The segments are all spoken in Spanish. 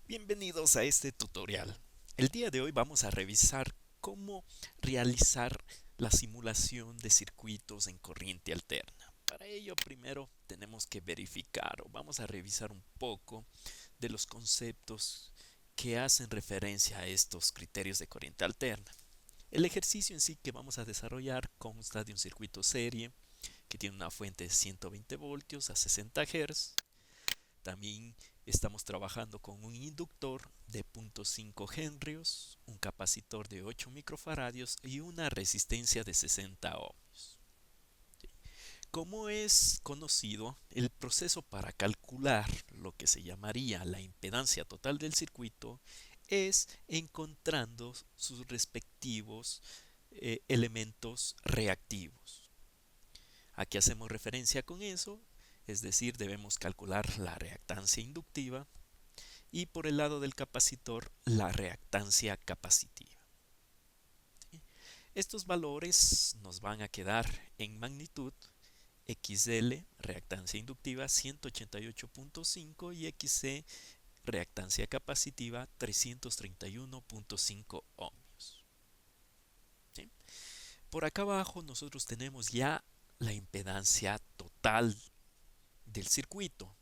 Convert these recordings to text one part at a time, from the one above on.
Bienvenidos a este tutorial. El día de hoy vamos a revisar cómo realizar la simulación de circuitos en corriente alterna. Para ello primero tenemos que verificar o vamos a revisar un poco de los conceptos que hacen referencia a estos criterios de corriente alterna. El ejercicio en sí que vamos a desarrollar consta de un circuito serie que tiene una fuente de 120 voltios a 60 Hz. También estamos trabajando con un inductor de 0.5 henrios, un capacitor de 8 microfaradios y una resistencia de 60 ohmios. Como es conocido, el proceso para calcular lo que se llamaría la impedancia total del circuito es encontrando sus respectivos elementos reactivos. ¿A qué hacemos referencia con eso? Es decir, debemos calcular la reactancia inductiva y por el lado del capacitor la reactancia capacitiva. ¿Sí? Estos valores nos van a quedar en magnitud XL, reactancia inductiva 188.5 y XC, reactancia capacitiva 331.5 ohmios. ¿Sí? Por acá abajo nosotros tenemos ya la impedancia total del circuito,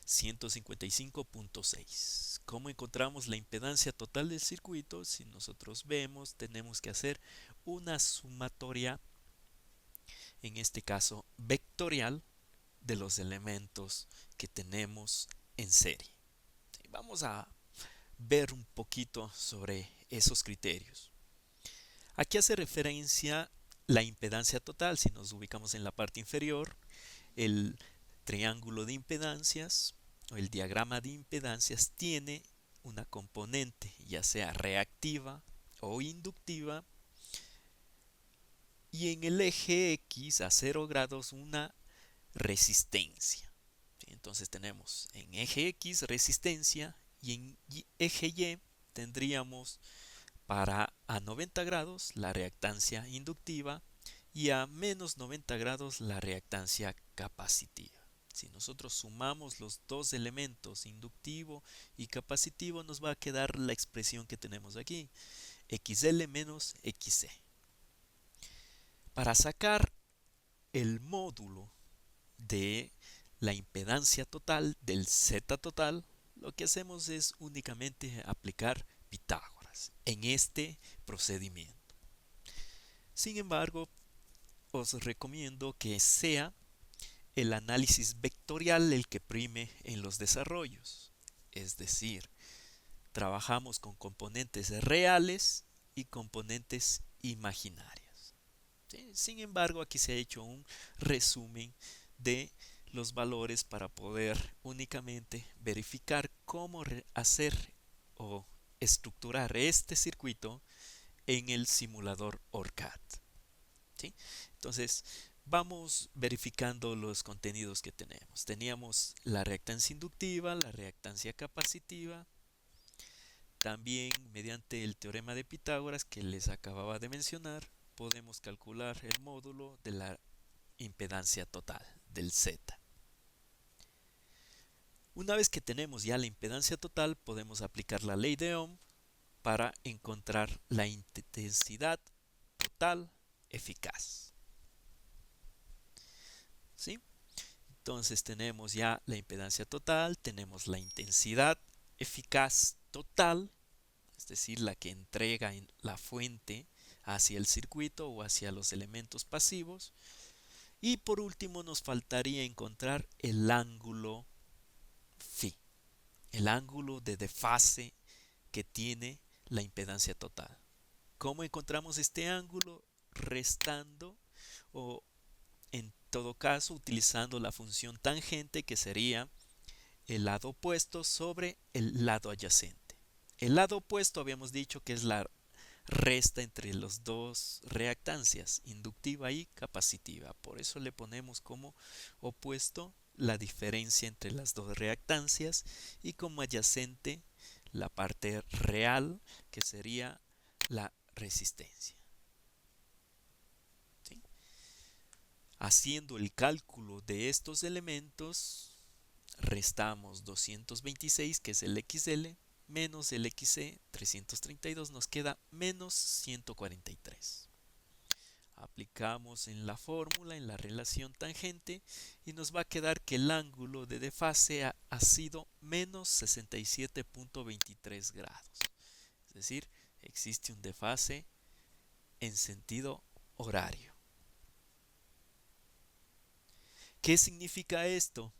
155.6. ¿Cómo encontramos la impedancia total del circuito? Si nosotros vemos, tenemos que hacer una sumatoria, en este caso vectorial, de los elementos que tenemos en serie. Vamos a ver un poquito sobre esos criterios. Aquí hace referencia la impedancia total. Si nos ubicamos en la parte inferior, el triángulo de impedancias o el diagrama de impedancias tiene una componente ya sea reactiva o inductiva y en el eje X a 0 grados una resistencia. Entonces tenemos en eje X resistencia y en eje Y tendríamos para a 90 grados la reactancia inductiva y a menos 90 grados la reactancia capacitiva. Si nosotros sumamos los dos elementos, inductivo y capacitivo, nos va a quedar la expresión que tenemos aquí, XL menos XC. Para sacar el módulo de la impedancia total del Z total, lo que hacemos es únicamente aplicar Pitágoras en este procedimiento. Sin embargo, os recomiendo que sea el análisis vectorial el que prime en los desarrollos. Es decir, trabajamos con componentes reales y componentes imaginarias. ¿Sí? Sin embargo, aquí se ha hecho un resumen de los valores para poder únicamente verificar cómo hacer o estructurar este circuito en el simulador ORCAD. ¿Sí? Entonces, vamos verificando los contenidos que tenemos. Teníamos la reactancia inductiva, la reactancia capacitiva, también mediante el teorema de Pitágoras que les acababa de mencionar, podemos calcular el módulo de la impedancia total del Z. Una vez que tenemos ya la impedancia total, podemos aplicar la ley de Ohm para encontrar la intensidad total eficaz. ¿Sí? Entonces tenemos ya la impedancia total, tenemos la intensidad eficaz total, es decir, la que entrega en la fuente hacia el circuito o hacia los elementos pasivos. Y por último nos faltaría encontrar el ángulo phi, el ángulo de desfase que tiene la impedancia total. ¿Cómo encontramos este ángulo? Restando o en todo caso utilizando la función tangente que sería el lado opuesto sobre el lado adyacente. El lado opuesto habíamos dicho que es la resta entre las dos reactancias, inductiva y capacitiva. Por eso le ponemos como opuesto la diferencia entre las dos reactancias y como adyacente la parte real que sería la resistencia. ¿Sí? Haciendo el cálculo de estos elementos restamos 226, que es el XL, menos el XC, 332, nos queda menos 143. Aplicamos en la fórmula, en la relación tangente, y nos va a quedar que el ángulo de desfase ha sido menos 67.23 grados. Es decir, existe un desfase en sentido horario. ¿Qué significa esto?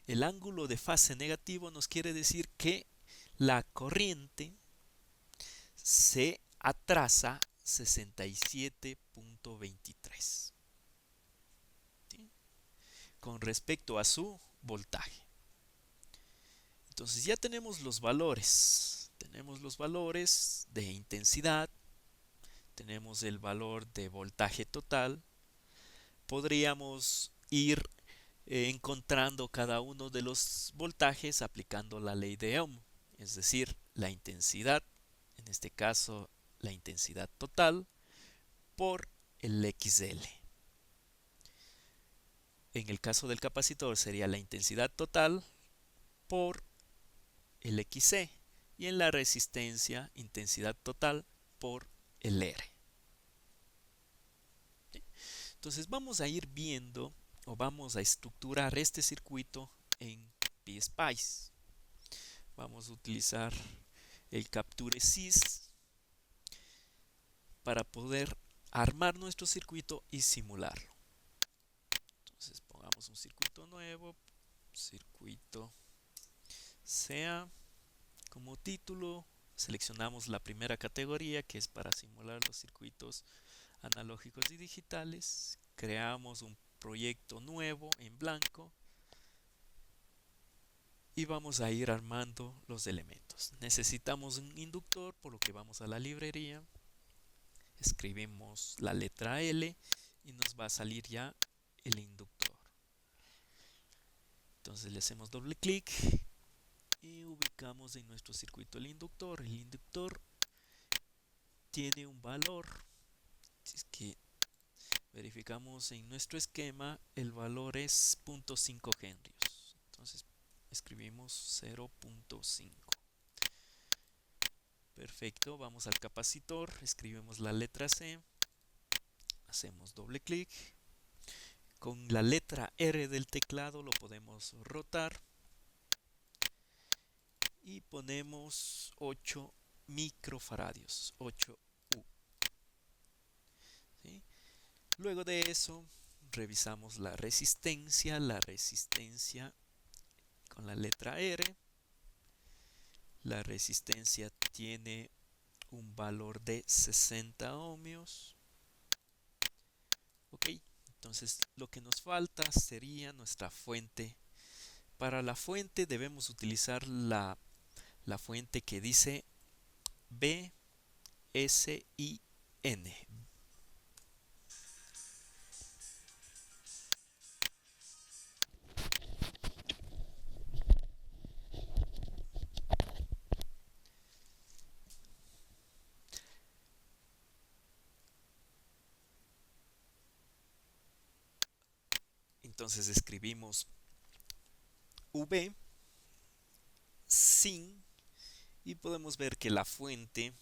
El ángulo de fase negativo nos quiere decir que la corriente se atrasa 67.23, ¿sí?, con respecto a su voltaje. Entonces ya tenemos los valores. Tenemos los valores de intensidad, tenemos el valor de voltaje total. Podríamos ir encontrando cada uno de los voltajes aplicando la ley de Ohm, es decir, la intensidad, en este caso la intensidad total, por el XL. En el caso del capacitor sería la intensidad total por el XC, y en la resistencia intensidad total por el R. Entonces vamos a ir viendo o vamos a estructurar este circuito en PSpice. Vamos a utilizar el Capture Sys para poder armar nuestro circuito y simularlo. Entonces pongamos un circuito nuevo, circuito SEA, como título. Seleccionamos la primera categoría, que es para simular los circuitos analógicos y digitales. Creamos un proyecto nuevo en blanco y vamos a ir armando los elementos. Necesitamos un inductor, por lo que vamos a la librería, escribimos la letra L y nos va a salir ya el inductor. Entonces le hacemos doble clic y ubicamos en nuestro circuito el inductor. El inductor tiene un valor, si es que verificamos en nuestro esquema, el valor es 0.5 henrios. Entonces escribimos 0.5. Perfecto, vamos al capacitor, escribimos la letra C, hacemos doble clic. Con la letra R del teclado lo podemos rotar y ponemos 8 microfaradios, 8U. ¿Sí? Luego de eso revisamos la resistencia con la letra R. La resistencia tiene un valor de 60 ohmios. Ok, entonces lo que nos falta sería nuestra fuente. Para la fuente debemos utilizar la fuente que dice BSIN. Entonces escribimos V sin y podemos ver que la fuente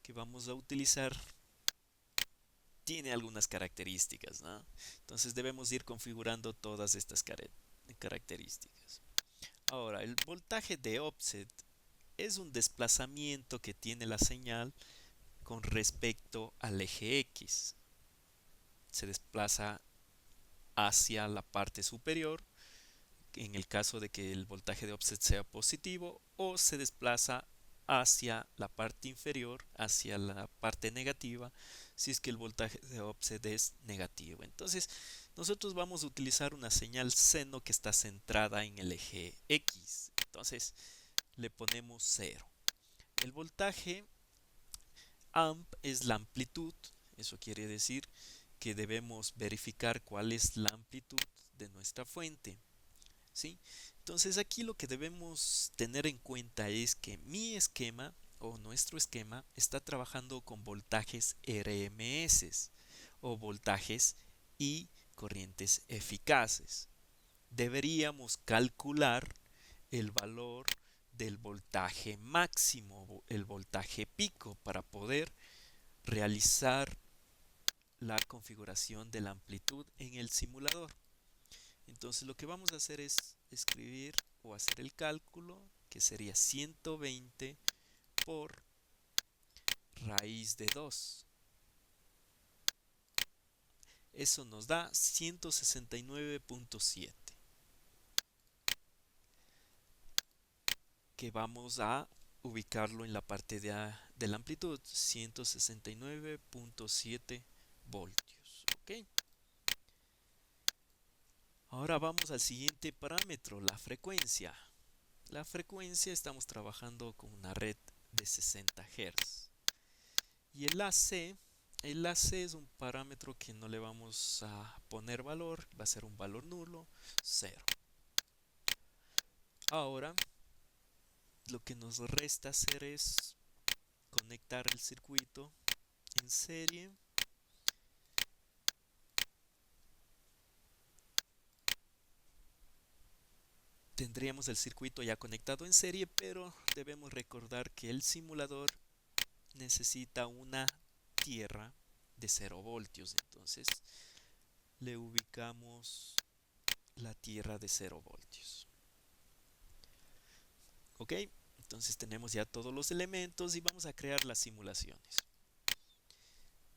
que vamos a utilizar tiene algunas características, ¿no? Entonces debemos ir configurando todas estas características. Ahora, el voltaje de offset es un desplazamiento que tiene la señal con respecto al eje X. Se desplaza hacia la parte superior en el caso de que el voltaje de offset sea positivo, o se desplaza hacia la parte inferior, hacia la parte negativa, si es que el voltaje de offset es negativo. Entonces nosotros vamos a utilizar una señal seno que está centrada en el eje X. Entonces le ponemos 0. El voltaje amp es la amplitud. Eso quiere decir que debemos verificar cuál es la amplitud de nuestra fuente, ¿sí? Entonces aquí lo que debemos tener en cuenta es que mi esquema o nuestro esquema está trabajando con voltajes RMS o voltajes y corrientes eficaces. deberíamos calcular el valor del voltaje máximo, el voltaje pico, para poder realizar la configuración de la amplitud en el simulador. Entonces lo que vamos a hacer es escribir o hacer el cálculo, que sería 120 por raíz de 2. Eso nos da 169.7, que vamos a ubicarlo en la parte de la amplitud, 169.7 voltios. ¿Ok? Ahora vamos al siguiente parámetro, la frecuencia. La frecuencia, estamos trabajando con una red de 60 Hz. Y el AC es un parámetro que no le vamos a poner valor, va a ser un valor nulo, 0. Ahora, lo que nos resta hacer es conectar el circuito en serie. Tendríamos el circuito ya conectado en serie, pero debemos recordar que el simulador necesita una tierra de 0 voltios. Entonces le ubicamos la tierra de 0 voltios. Ok, entonces tenemos ya todos los elementos y vamos a crear las simulaciones.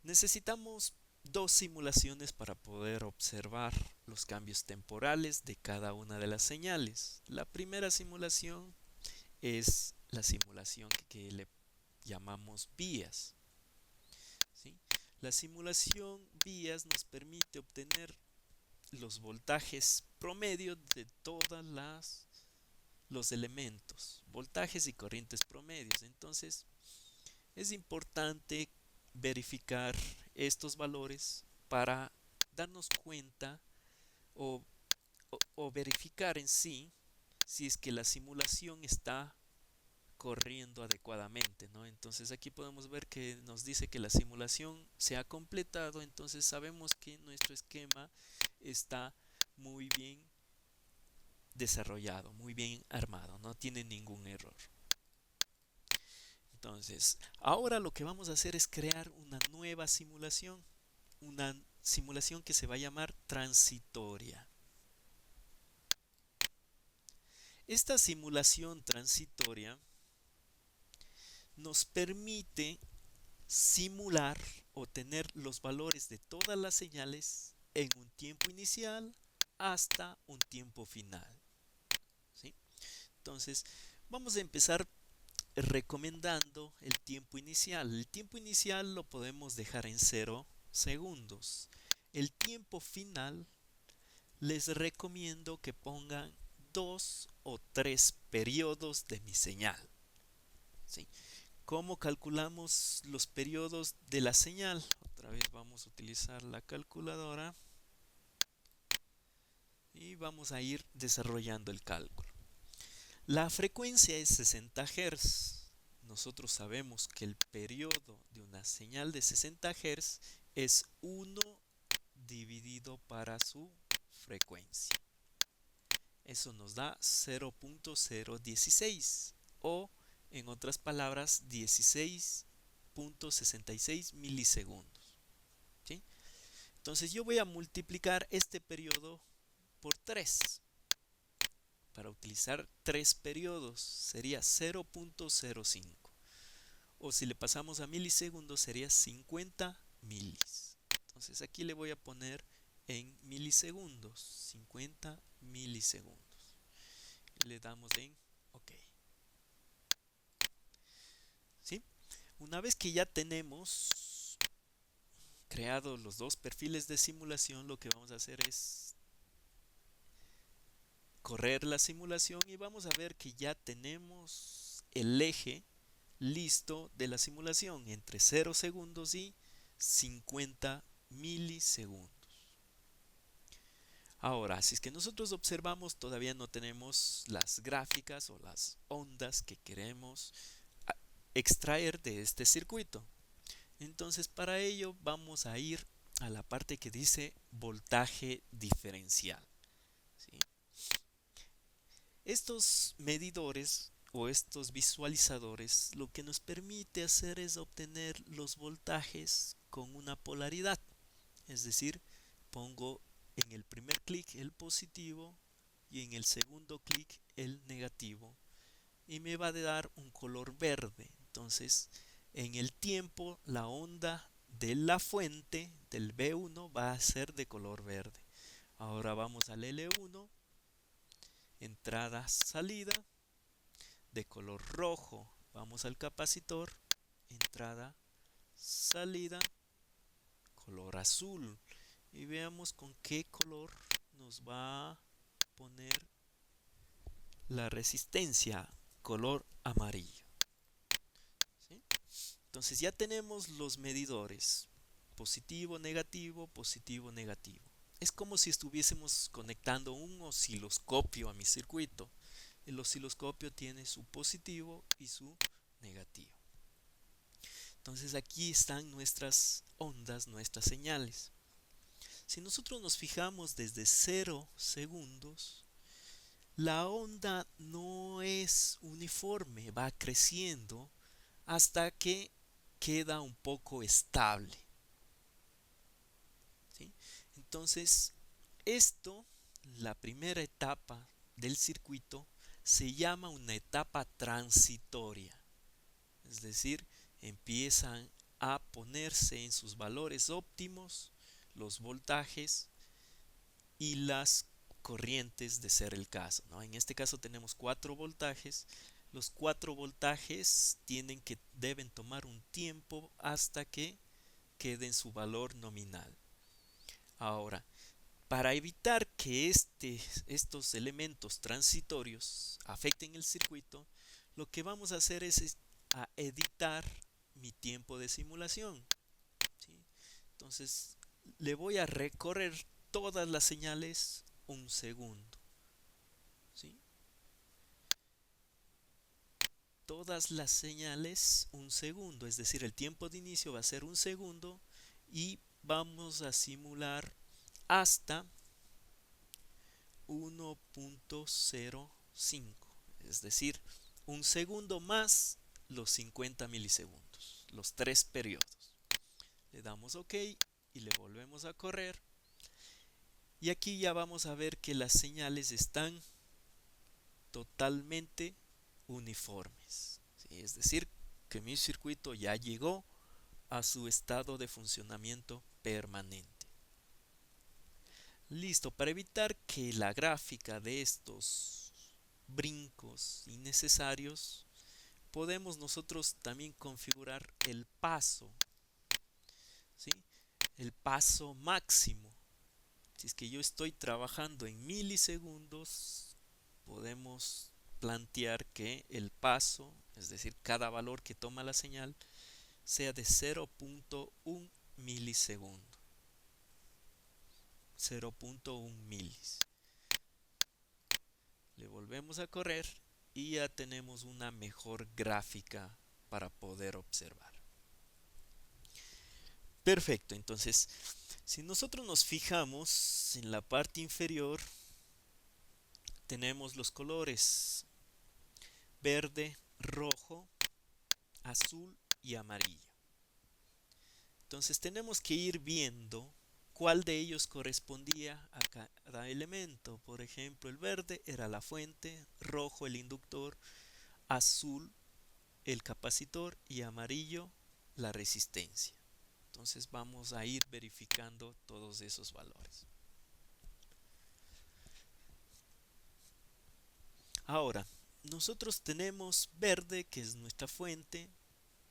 Necesitamos dos simulaciones para poder observar los cambios temporales de cada una de las señales. La primera simulación es la simulación que le llamamos vías. ¿Sí? La simulación vías nos permite obtener los voltajes promedio de todas los elementos, voltajes y corrientes promedios. Entonces es importante verificar estos valores para darnos cuenta o, o verificar en sí si es que la simulación está corriendo adecuadamente, ¿no? Entonces aquí podemos ver que nos dice que la simulación se ha completado, entonces sabemos que nuestro esquema está muy bien desarrollado, muy bien armado, no tiene ningún error. Entonces, ahora lo que vamos a hacer es crear una nueva simulación, una simulación que se va a llamar transitoria. Esta simulación transitoria nos permite simular o tener los valores de todas las señales en un tiempo inicial hasta un tiempo final. ¿Sí? Entonces, vamos a empezar recomendando el tiempo inicial. El tiempo inicial lo podemos dejar en 0 segundos. El tiempo final les recomiendo que pongan 2 o 3 periodos de mi señal. ¿Sí? ¿Cómo calculamos los periodos de la señal? Otra vez vamos a utilizar la calculadora y vamos a ir desarrollando el cálculo. La frecuencia es 60 Hz. Nosotros sabemos que el periodo de una señal de 60 Hz es 1 dividido para su frecuencia. Eso nos da 0.016 o, en otras palabras, 16.66 milisegundos. ¿Sí? Entonces yo voy a multiplicar este periodo por 3. Para utilizar 3 periodos sería 0.05. O si le pasamos a milisegundos sería 50 milis. Entonces aquí le voy a poner en milisegundos, 50 milisegundos. Y le damos en OK. ¿Sí? Una vez que ya tenemos creados los dos perfiles de simulación, lo que vamos a hacer es correr la simulación y vamos a ver que ya tenemos el eje listo de la simulación entre 0 segundos y 50 milisegundos. Ahora, si es que nosotros observamos, todavía no tenemos las gráficas o las ondas que queremos extraer de este circuito. Entonces, para ello vamos a ir a la parte que dice voltaje diferencial. ¿Sí? Estos medidores o estos visualizadores lo que nos permite hacer es obtener los voltajes con una polaridad. Es decir, pongo en el primer clic el positivo y en el segundo clic el negativo y me va a dar un color verde. Entonces, en el tiempo la onda de la fuente del B1 va a ser de color verde. Ahora vamos al L1, entrada, salida, de color rojo. Vamos al capacitor, entrada, salida, color azul. Y veamos con qué color nos va a poner la resistencia, color amarillo. ¿Sí? Entonces ya tenemos los medidores, positivo, negativo, positivo, negativo. Es como si estuviésemos conectando un osciloscopio a mi circuito. El osciloscopio tiene su positivo y su negativo. Entonces aquí están nuestras ondas, nuestras señales. Si nosotros nos fijamos desde 0 segundos, la onda no es uniforme, va creciendo hasta que queda un poco estable. ¿Sí? Entonces, esto, la primera etapa del circuito, se llama una etapa transitoria. Es decir, empiezan a ponerse en sus valores óptimos los voltajes y las corrientes de ser el caso, ¿no? En este caso tenemos 4 voltajes. Los 4 voltajes deben tomar un tiempo hasta que queden su valor nominal. Ahora, para evitar que estos elementos transitorios afecten el circuito, lo que vamos a hacer es a editar mi tiempo de simulación. ¿Sí? Entonces, le voy a recorrer todas las señales un segundo. ¿Sí? Todas las señales un segundo, es decir, el tiempo de inicio va a ser un segundo y vamos a simular hasta 1.05, es decir, un segundo más los 50 milisegundos, los 3 periodos. Le damos OK y le volvemos a correr. Y aquí ya vamos a ver que las señales están totalmente uniformes. ¿Sí? Es decir, que mi circuito ya llegó a su estado de funcionamiento permanente. Listo, para evitar que la gráfica de estos brincos innecesarios, podemos nosotros también configurar el paso, ¿sí? El paso máximo. Si es que yo estoy trabajando en milisegundos, podemos plantear que el paso, es decir, cada valor que toma la señal, sea de 0.1 milisegundo. 0.1 milis. Le volvemos a correr y ya tenemos una mejor gráfica para poder observar. Perfecto, entonces, si nosotros nos fijamos en la parte inferior, tenemos los colores verde, rojo, azul y amarillo. Entonces tenemos que ir viendo cuál de ellos correspondía a cada elemento. Por ejemplo, el verde era la fuente, rojo el inductor, azul el capacitor y amarillo la resistencia. Entonces vamos a ir verificando todos esos valores. Ahora, nosotros tenemos verde, que es nuestra fuente.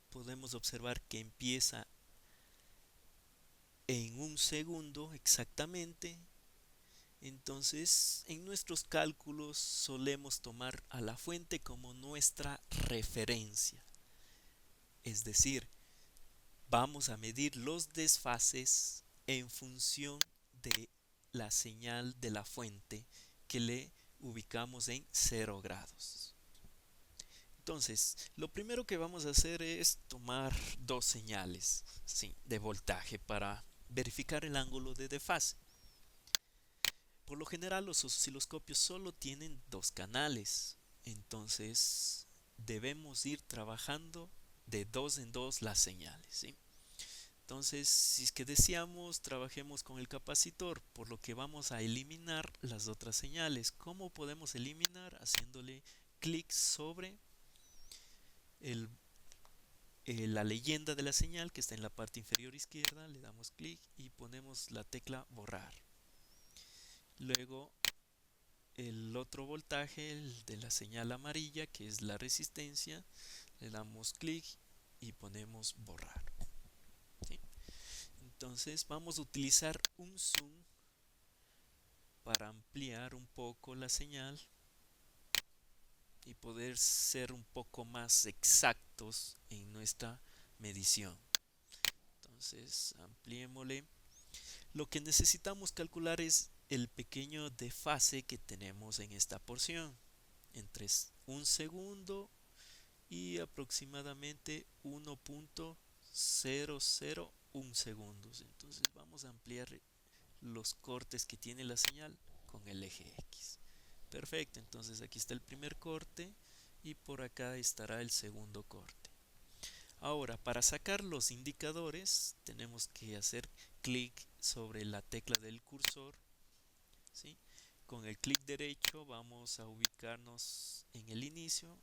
Podemos observar que empieza en un segundo exactamente. Entonces, en nuestros cálculos solemos tomar a la fuente como nuestra referencia. Es decir, vamos a medir los desfases en función de la señal de la fuente que le ubicamos en 0 grados. Entonces, lo primero que vamos a hacer es tomar dos señales, ¿sí?, de voltaje para verificar el ángulo de desfase. Por lo general los osciloscopios solo tienen dos canales, entonces debemos ir trabajando de dos en dos las señales, ¿sí? Entonces, si es que deseamos, trabajemos con el capacitor, por lo que vamos a eliminar las otras señales. ¿Cómo podemos eliminar? Haciéndole clic sobre el, la leyenda de la señal que está en la parte inferior izquierda, le damos clic y ponemos la tecla borrar. Luego el otro voltaje, el de la señal amarilla, que es la resistencia, le damos clic y ponemos borrar, ¿sí? Entonces vamos a utilizar un zoom para ampliar un poco la señal y poder ser un poco más exactos en nuestra medición. Entonces ampliémosle. Lo que necesitamos calcular es el pequeño desfase que tenemos en esta porción entre un segundo y aproximadamente 1.001 segundos. Entonces vamos a ampliar los cortes que tiene la señal con el eje X. Perfecto, entonces aquí está el primer corte y por acá estará el segundo corte. Ahora, para sacar los indicadores tenemos que hacer clic sobre la tecla del cursor, ¿sí? Con el clic derecho vamos a ubicarnos en el inicio.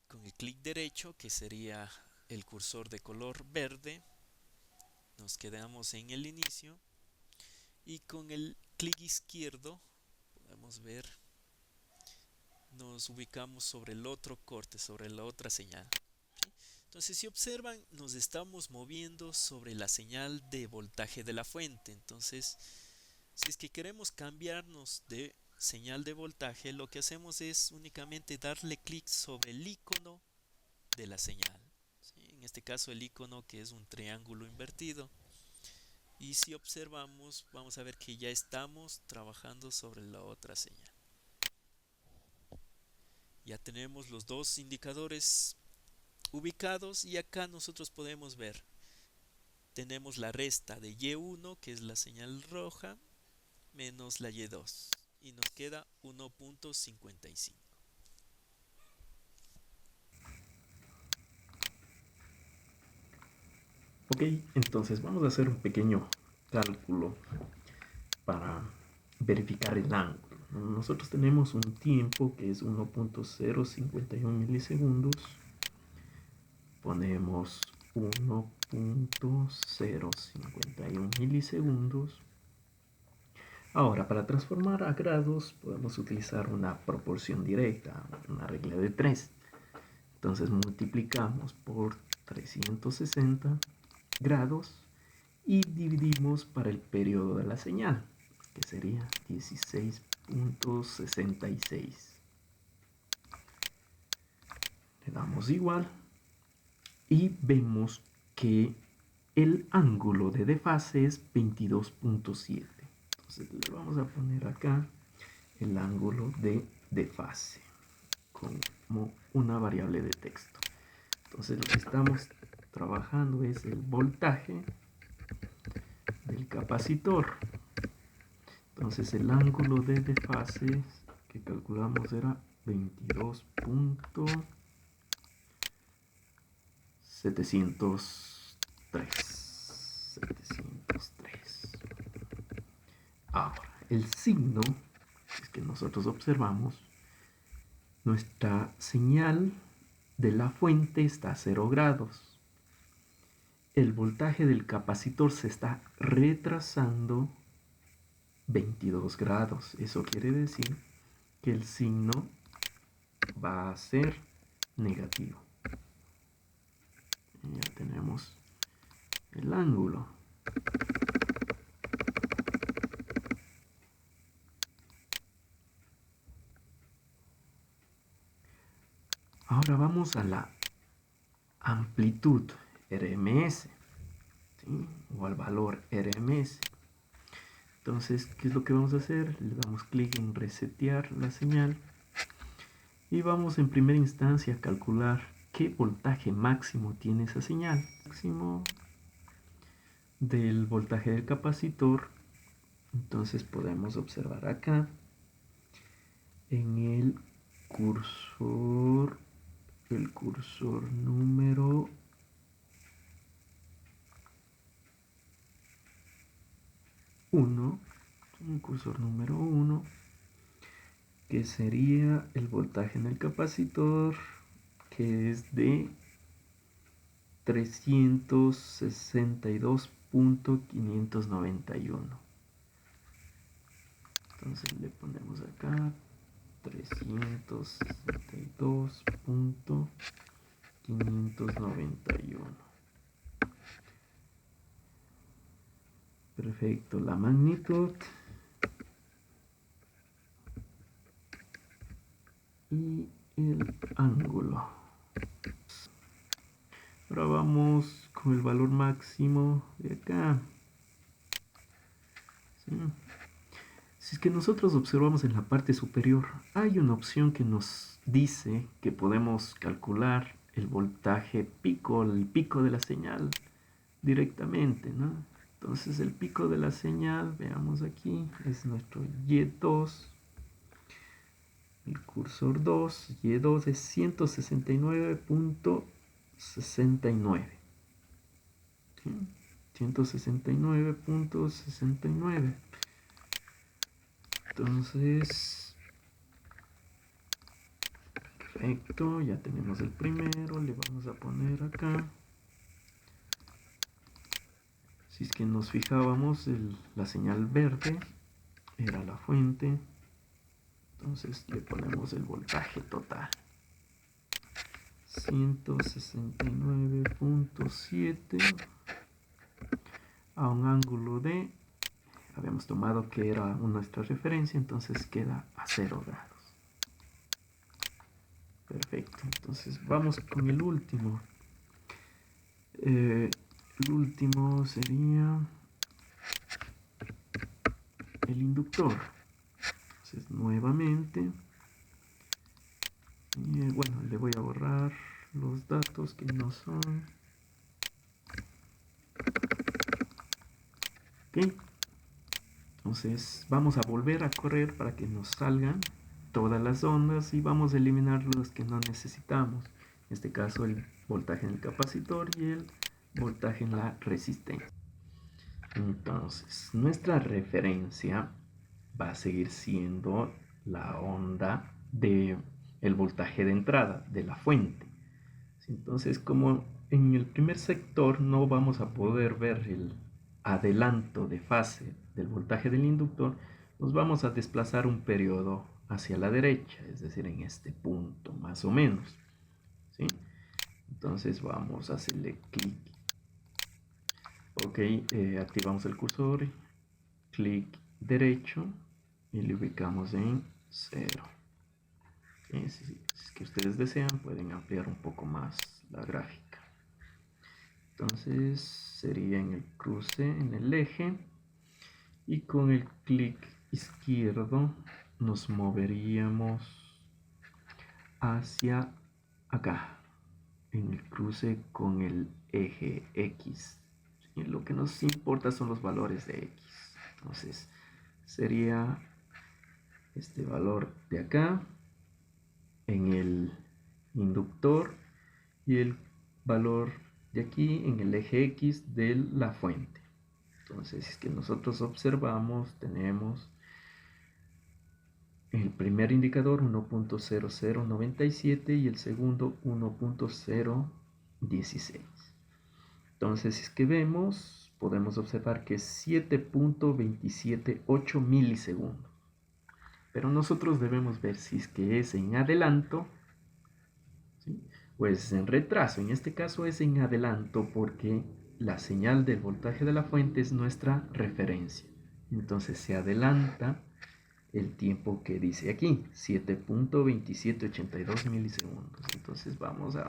Con el clic derecho, que sería el cursor de color verde, nos quedamos en el inicio. Y con el clic izquierdo, podemos ver, nos ubicamos sobre el otro corte, sobre la otra señal. ¿Sí? Entonces, si observan, nos estamos moviendo sobre la señal de voltaje de la fuente. Entonces, si es que queremos cambiarnos de señal de voltaje, lo que hacemos es únicamente darle clic sobre el icono de la señal, ¿sí? En este caso el icono que es un triángulo invertido. Y si observamos, vamos a ver que ya estamos trabajando sobre la otra señal. Ya tenemos los dos indicadores ubicados y acá nosotros podemos ver, tenemos la resta de Y1, que es la señal roja, menos la Y2 y nos queda 1.55. Ok, entonces vamos a hacer un pequeño cálculo para verificar el ángulo. Nosotros tenemos un tiempo que es 1.051 milisegundos. Ponemos 1.051 milisegundos. Ahora, para transformar a grados podemos utilizar una proporción directa, una regla de 3. Entonces multiplicamos por 360 grados y dividimos para el periodo de la señal, que sería 16.66. Le damos igual y vemos que el ángulo de desfase es 22.7. Entonces le vamos a poner acá el ángulo de desfase como una variable de texto. Entonces lo que estamos trabajando es el voltaje del capacitor. Entonces el ángulo de desfase que calculamos era 22.703. Ahora, el signo es que nosotros observamos, nuestra señal de la fuente está a 0 grados. El voltaje del capacitor se está retrasando 22 grados. Eso quiere decir que el signo va a ser negativo. Ya tenemos el ángulo. Ahora vamos a la amplitud RMS, ¿sí? O al valor RMS. Entonces, ¿qué es lo que vamos a hacer? Le damos clic en resetear la señal y vamos en primera instancia a calcular qué voltaje máximo tiene esa señal. Máximo del voltaje del capacitor, entonces podemos observar acá en el cursor número 1, que sería el voltaje en el capacitor, que es de 362.591. Entonces le ponemos acá 362.591. Perfecto, la magnitud y el ángulo. Ahora vamos con el valor máximo de acá. ¿Sí? Si es que nosotros observamos en la parte superior, hay una opción que nos dice que podemos calcular el voltaje pico, el pico de la señal directamente, ¿no? Entonces el pico de la señal, veamos aquí, es nuestro Y2, el cursor 2, Y2 es 169.69. ¿Sí? 169.69. Entonces, perfecto, ya tenemos el primero, le vamos a poner acá. Si es que nos fijábamos, la señal verde era la fuente. Entonces le ponemos el voltaje total. 169.7 a un ángulo de, habíamos tomado que era nuestra referencia, entonces queda a 0 grados. Perfecto, entonces vamos con el último. El último sería el inductor. Entonces nuevamente, bueno, le voy a borrar los datos que no son. Ok, entonces vamos a volver a correr para que nos salgan todas las ondas y vamos a eliminar los que no necesitamos. En este caso el voltaje en el capacitor y el voltaje en la resistencia. Entonces nuestra referencia va a seguir siendo la onda de el voltaje de entrada de la fuente. Entonces, como en el primer sector no vamos a poder ver el adelanto de fase del voltaje del inductor, nos vamos a desplazar un periodo hacia la derecha, es decir, en este punto más o menos, ¿sí? Entonces vamos a hacerle clic. Ok, activamos el cursor, clic derecho y le ubicamos en 0. Si es que ustedes desean, pueden ampliar un poco más la gráfica. Entonces sería en el cruce, en el eje, y con el clic izquierdo nos moveríamos hacia acá, en el cruce con el eje X. Y lo que nos importa son los valores de X. Entonces sería este valor de acá en el inductor y el valor de aquí en el eje X de la fuente. Entonces, si es que nosotros observamos, tenemos el primer indicador 1.0097 y el segundo 1.016. Entonces, si es que vemos, podemos observar que es 7.278 milisegundos. Pero nosotros debemos ver si es que es en adelanto, ¿sí? O es en retraso. En este caso es en adelanto porque la señal del voltaje de la fuente es nuestra referencia. Entonces se adelanta el tiempo que dice aquí, 7.2782 milisegundos. Entonces vamos a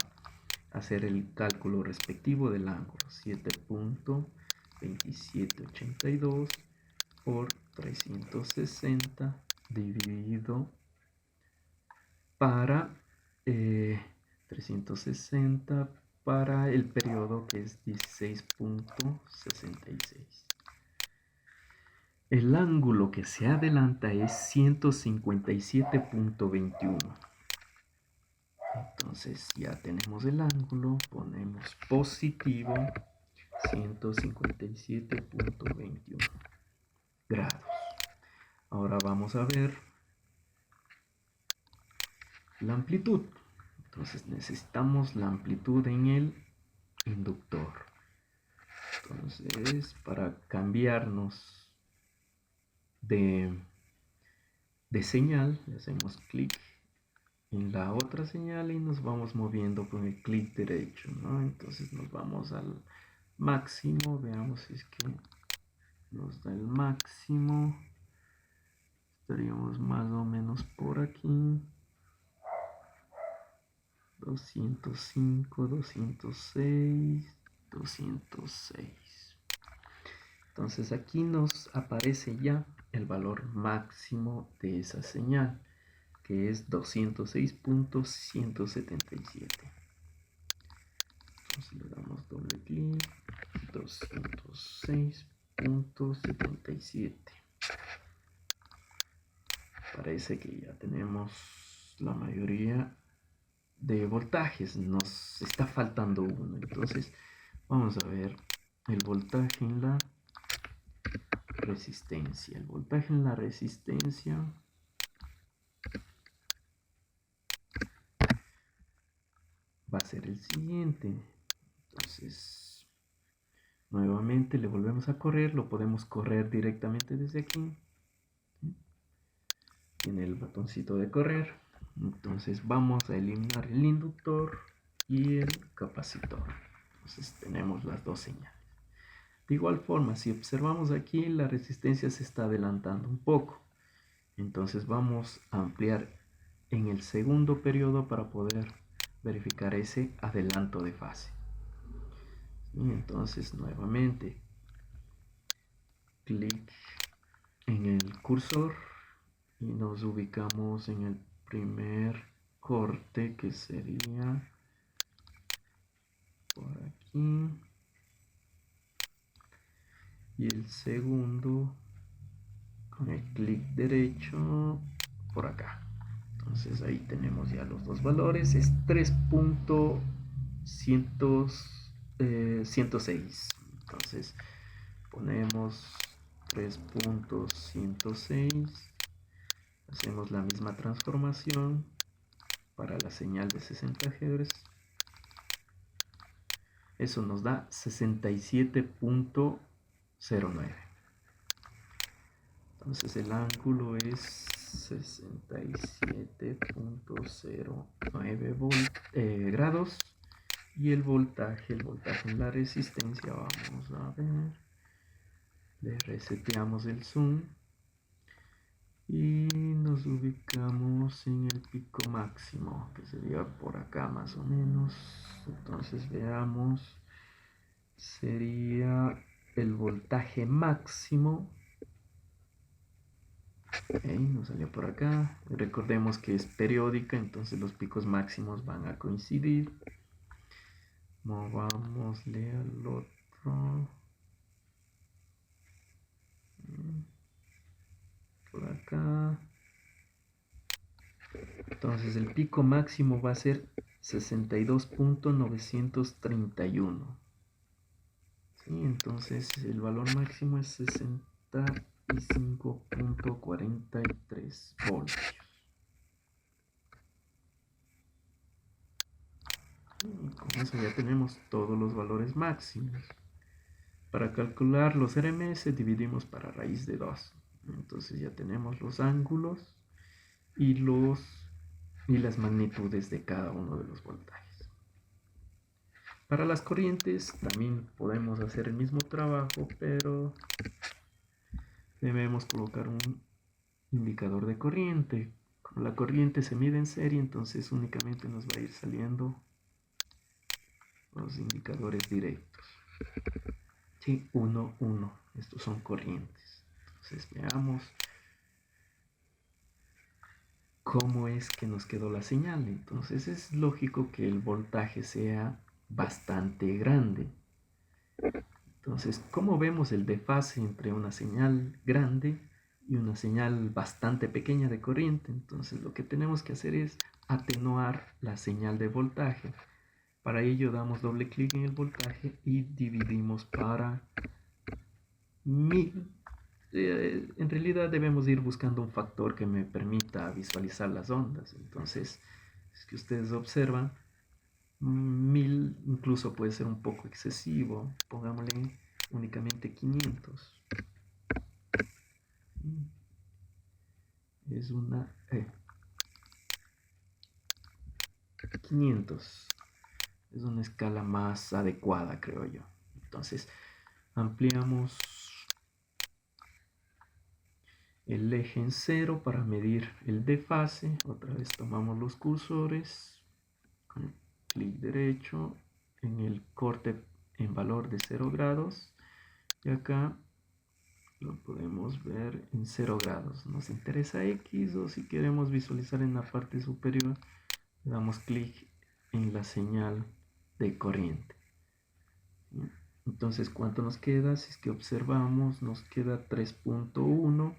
hacer el cálculo respectivo del ángulo. 7.2782 por 360 dividido para 360 para el periodo que es 16.66. El ángulo que se adelanta es 157.21. Entonces ya tenemos el ángulo, ponemos positivo 157.21 grados. Ahora vamos a ver la amplitud. Entonces necesitamos la amplitud en el inductor. Entonces, para cambiarnos de señal, le hacemos clic en la otra señal y nos vamos moviendo con el clic derecho, ¿no? Entonces nos vamos al máximo, veamos si es que nos da el máximo. Estaríamos más o menos por aquí. 205, 206, 206. Entonces aquí nos aparece ya el valor máximo de esa señal, que es 206.177. Entonces le damos doble clic, 206.77. Parece que ya tenemos la mayoría de voltajes, nos está faltando uno. Entonces vamos a ver el voltaje en la resistencia. El voltaje en la resistencia va a ser el siguiente. Entonces nuevamente le volvemos a correr, lo podemos correr directamente desde aquí. Tiene el botoncito de correr. Entonces vamos a eliminar el inductor y el capacitor. Entonces tenemos las dos señales. De igual forma, si observamos aquí, la resistencia se está adelantando un poco. Entonces vamos a ampliar en el segundo periodo para poder verificar ese adelanto de fase. Y entonces nuevamente clic en el cursor y nos ubicamos en el primer corte, que sería por aquí, y el segundo con el clic derecho por acá. Entonces ahí tenemos ya los dos valores, es 3.106. Entonces ponemos 3.106, hacemos la misma transformación para la señal de 60 Hz. Eso nos da 67.09. Entonces el ángulo es 67.09 grados. Y el voltaje en la resistencia, vamos a ver. Le reseteamos el zoom. Y nos ubicamos en el pico máximo, que sería por acá más o menos. Entonces veamos, sería el voltaje máximo. Nos salió por acá. Recordemos que es periódica, entonces los picos máximos van a coincidir. Movámosle al otro. Por acá. Entonces el pico máximo va a ser 62.931. ¿Sí? Entonces el valor máximo es 65.43 voltios. Y con eso ya tenemos todos los valores máximos. Para calcular los RMS dividimos para raíz de 2. Entonces ya tenemos los ángulos y las magnitudes de cada uno de los voltajes. Para las corrientes también podemos hacer el mismo trabajo, pero debemos colocar un indicador de corriente. Como la corriente se mide en serie, entonces únicamente nos va a ir saliendo los indicadores directos. Sí, 1, 1. Estos son corrientes. Entonces veamos cómo es que nos quedó la señal. Entonces es lógico que el voltaje sea bastante grande. Entonces, ¿cómo vemos el desfase entre una señal grande y una señal bastante pequeña de corriente? Entonces, lo que tenemos que hacer es atenuar la señal de voltaje. Para ello damos doble clic en el voltaje y dividimos para 1000. En realidad debemos ir buscando un factor que me permita visualizar las ondas. Entonces, es que ustedes observan, 1000 incluso puede ser un poco excesivo. Pongámosle únicamente 500. Es una 500 es una escala más adecuada, creo yo. Entonces ampliamos el eje en 0 para medir el desfase. Otra vez tomamos los cursores con clic derecho en el corte en valor de 0 grados y acá lo podemos ver en 0 grados. Nos interesa X, o si queremos visualizar en la parte superior, le damos clic en la señal de corriente. Entonces, ¿cuánto nos queda? Si es que observamos, nos queda 3.1.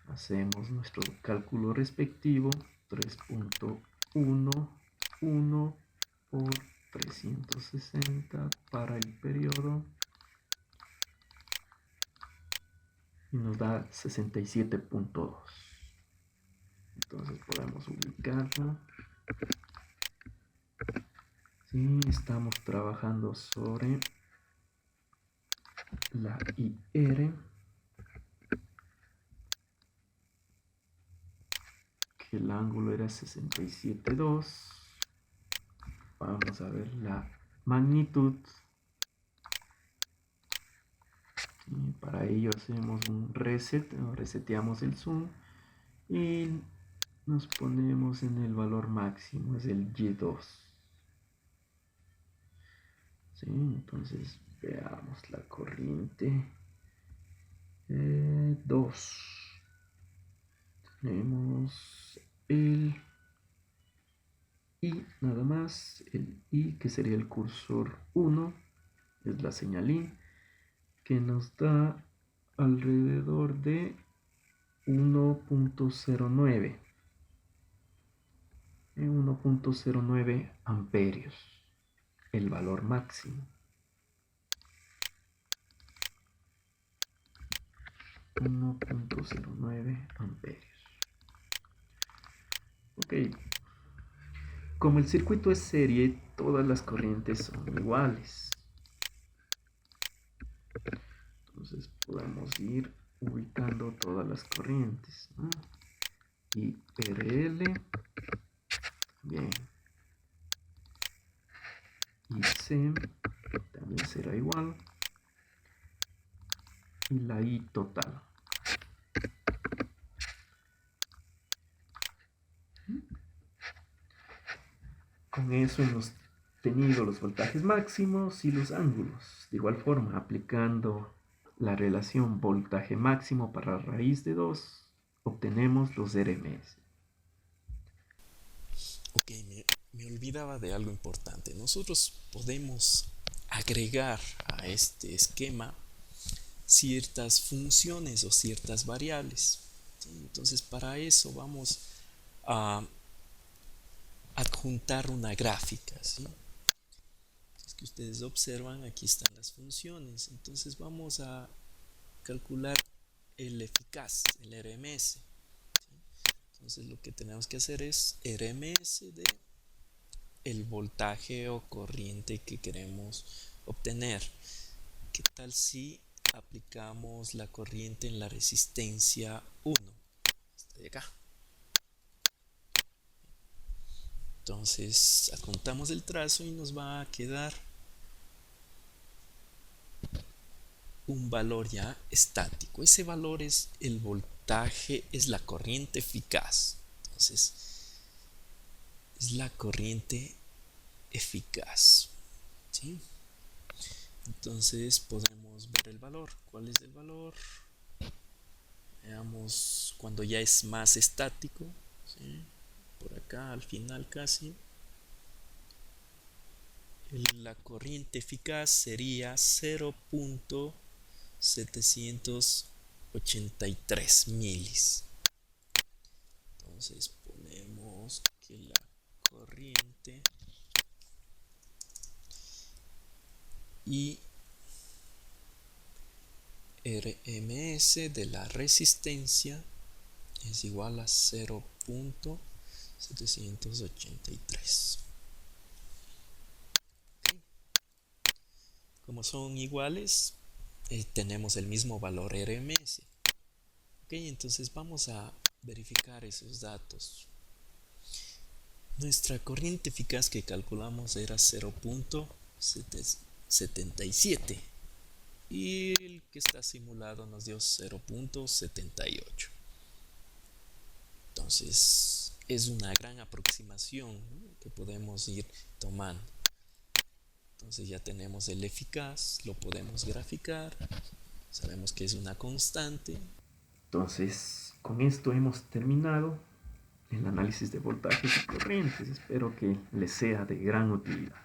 Hacemos nuestro cálculo respectivo. 3.11 por 360 para el periodo. Y nos da 67.2. Entonces podemos ubicarlo. Sí, estamos trabajando sobre la IR, que el ángulo era 67.2. Vamos a ver la magnitud. Y para ello hacemos un reset, reseteamos el zoom y nos ponemos en el valor máximo, es el Y2. ¿Sí? Entonces veamos la corriente 2. Tenemos el I nada más, el I que sería el cursor 1, es la señal I, que nos da alrededor de 1.09 amperios, el valor máximo. 1.09 amperios. Ok, como el circuito es serie, todas las corrientes son iguales. Entonces podemos ir ubicando todas las corrientes, ¿no? Y RL, bien. Y C también será igual. Y la I total. Con eso hemos tenido los voltajes máximos y los ángulos. De igual forma, aplicando la relación voltaje máximo para raíz de 2, obtenemos los RMS. Ok, me olvidaba de algo importante. Nosotros podemos agregar a este esquema ciertas funciones o ciertas variables. ¿Sí? Entonces, para eso vamos a adjuntar una gráfica. ¿Sí? Es que ustedes observan, aquí están las funciones. Entonces vamos a calcular el eficaz, el RMS. ¿Sí? Entonces lo que tenemos que hacer es RMS de el voltaje o corriente que queremos obtener. ¿Qué tal si aplicamos la corriente en la resistencia 1? Esta de acá. Entonces adjuntamos el trazo y nos va a quedar un valor ya estático. Ese valor es el voltaje, es la corriente eficaz. Entonces es la corriente eficaz. ¿Sí? Entonces podemos ver el valor. ¿Cuál es el valor? Veamos cuando ya es más estático. ¿Sí? Por acá al final casi. la corriente eficaz sería 0.783 milis. Entonces ponemos que la corriente y RMS de la resistencia es igual a 0.783. Como son iguales, tenemos el mismo valor RMS. Entonces vamos a verificar esos datos. Nuestra corriente eficaz que calculamos era 0.77 y el que está simulado nos dio 0.78. Entonces es una gran aproximación, ¿no?, que podemos ir tomando. Entonces ya tenemos el eficaz, lo podemos graficar, sabemos que es una constante. Entonces, con esto hemos terminado el análisis de voltajes y corrientes. Espero que les sea de gran utilidad.